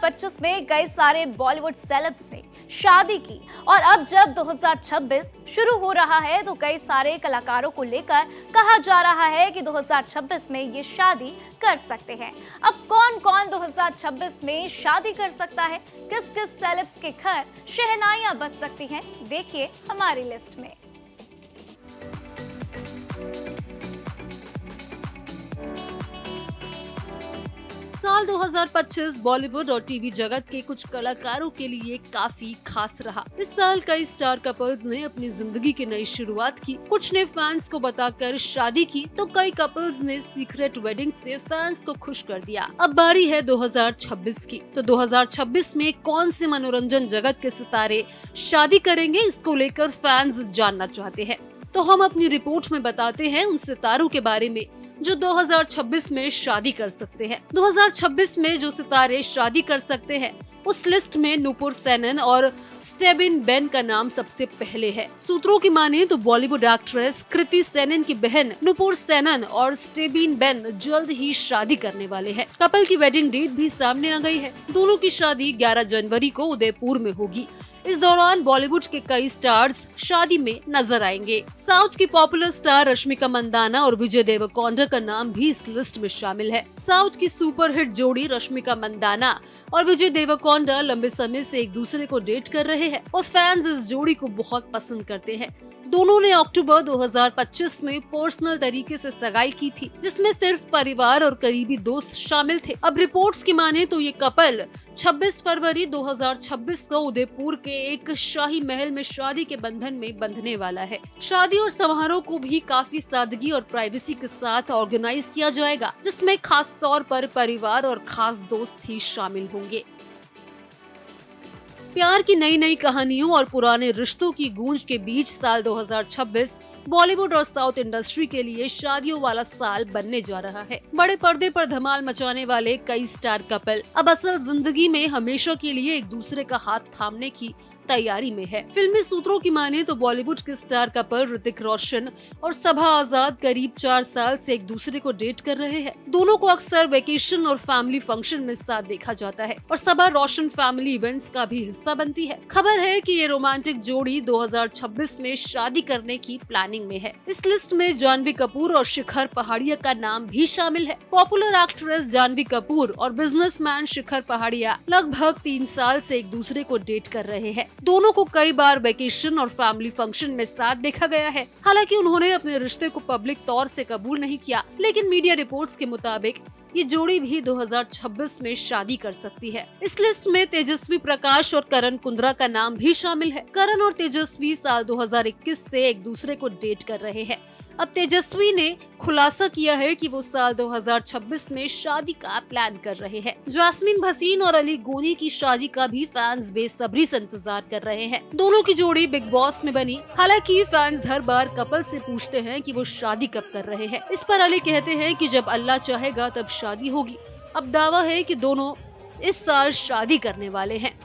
2025 में कई सारे बॉलीवुड सेलेब्स ने शादी की और अब जब 2026 शुरू हो रहा है तो कई सारे कलाकारों को लेकर कहा जा रहा है कि 2026 में ये शादी कर सकते हैं। अब कौन कौन 2026 में शादी कर सकता है, किस किस सेलेब्स के घर शहनाइयां बज सकती हैं, देखिए हमारी लिस्ट में। साल 2025 बॉलीवुड और टीवी जगत के कुछ कलाकारों के लिए काफी खास रहा। इस साल कई स्टार कपल्स ने अपनी जिंदगी की नई शुरुआत की। कुछ ने फैंस को बताकर शादी की तो कई कपल्स ने सीक्रेट वेडिंग से फैंस को खुश कर दिया। अब बारी है 2026 की। तो 2026 में कौन से मनोरंजन जगत के सितारे शादी करेंगे, इसको लेकर फैंस जानना चाहते हैं। तो हम अपनी रिपोर्ट में बताते हैं उन सितारों के बारे में जो 2026 में शादी कर सकते हैं। 2026 में जो सितारे शादी कर सकते हैं उस लिस्ट में नूपुर सेनन और स्टेबिन बेन का नाम सबसे पहले है। सूत्रों की माने तो बॉलीवुड एक्ट्रेस कृति सेनन की बहन नूपुर सेनन और स्टेबिन बेन जल्द ही शादी करने वाले हैं। कपल की वेडिंग डेट भी सामने आ गई है। दोनों की शादी 11 जनवरी को उदयपुर में होगी। इस दौरान बॉलीवुड के कई स्टार्स शादी में नजर आएंगे। साउथ की पॉपुलर स्टार रश्मिका मंदाना और विजय देवरकोंडा का नाम भी इस लिस्ट में शामिल है। साउथ की सुपरहिट जोड़ी रश्मिका मंदाना और विजय देवरकोंडा लंबे समय से एक दूसरे को डेट कर रहे हैं और फैंस इस जोड़ी को बहुत पसंद करते हैं। दोनों ने अक्टूबर 2025 में पर्सनल तरीके से सगाई की थी, जिसमें सिर्फ परिवार और करीबी दोस्त शामिल थे। अब रिपोर्ट्स की माने तो ये कपल 26 फरवरी 2026 को उदयपुर के एक शाही महल में शादी के बंधन में बंधने वाला है। शादी और समारोह को भी काफी सादगी और प्राइवेसी के साथ ऑर्गेनाइज किया जाएगा, जिसमें खास तौर पर परिवार और खास दोस्त ही शामिल होंगे। प्यार की नई नई कहानियों और पुराने रिश्तों की गूंज के बीच साल 2026 बॉलीवुड और साउथ इंडस्ट्री के लिए शादियों वाला साल बनने जा रहा है। बड़े पर्दे पर धमाल मचाने वाले कई स्टार कपल अब असल जिंदगी में हमेशा के लिए एक दूसरे का हाथ थामने की तैयारी में है। फिल्मी सूत्रों की माने तो बॉलीवुड के स्टार कपल ऋतिक रोशन और सबा आजाद करीब 4 साल से एक दूसरे को डेट कर रहे हैं। दोनों को अक्सर वेकेशन और फैमिली फंक्शन में साथ देखा जाता है और सबा रोशन फैमिली इवेंट्स का भी हिस्सा बनती है। खबर है कि ये रोमांटिक जोड़ी 2026 में शादी करने की प्लानिंग में है। इस लिस्ट में जानवी कपूर और शिखर पहाड़िया का नाम भी शामिल है। पॉपुलर एक्ट्रेस जानवी कपूर और बिजनेसमैन शिखर पहाड़िया लगभग 3 साल से एक दूसरे को डेट कर रहे हैं। दोनों को कई बार वेकेशन और फैमिली फंक्शन में साथ देखा गया है। हालांकि उन्होंने अपने रिश्ते को पब्लिक तौर से कबूल नहीं किया, लेकिन मीडिया रिपोर्ट्स के मुताबिक ये जोड़ी भी 2026 में शादी कर सकती है। इस लिस्ट में तेजस्वी प्रकाश और करण कुंद्रा का नाम भी शामिल है। करण और तेजस्वी साल 2021 से एक दूसरे को डेट कर रहे हैं। अब तेजस्वी ने खुलासा किया है कि वो साल 2026 में शादी का प्लान कर रहे हैं। जैस्मीन भसीन और अली गोनी की शादी का भी फैंस बेसब्री से इंतजार कर रहे हैं। दोनों की जोड़ी बिग बॉस में बनी। हालांकि फैंस हर बार कपल से पूछते हैं कि वो शादी कब कर रहे हैं। इस पर अली कहते हैं कि जब अल्लाह चाहेगा तब शादी होगी। अब दावा है कि दोनों इस साल शादी करने वाले हैं।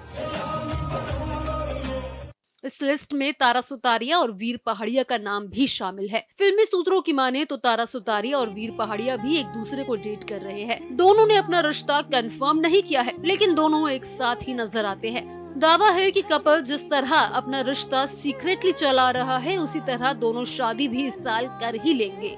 इस लिस्ट में तारा सुतारिया और वीर पहाड़िया का नाम भी शामिल है। फिल्मी सूत्रों की माने तो तारा सुतारिया और वीर पहाड़िया भी एक दूसरे को डेट कर रहे हैं। दोनों ने अपना रिश्ता कंफर्म नहीं किया है, लेकिन दोनों एक साथ ही नजर आते हैं। दावा है कि कपल जिस तरह अपना रिश्ता सीक्रेटली चला रहा है, उसी तरह दोनों शादी भी इस साल कर ही लेंगे।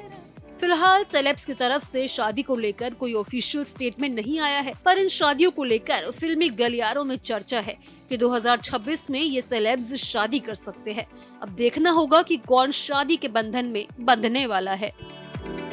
फिलहाल सेलेब्स की तरफ से शादी को लेकर कोई ऑफिशियल स्टेटमेंट नहीं आया है, पर इन शादियों को लेकर फिल्मी गलियारों में चर्चा है कि 2026 में ये सेलेब्स शादी कर सकते हैं। अब देखना होगा कि कौन शादी के बंधन में बंधने वाला है।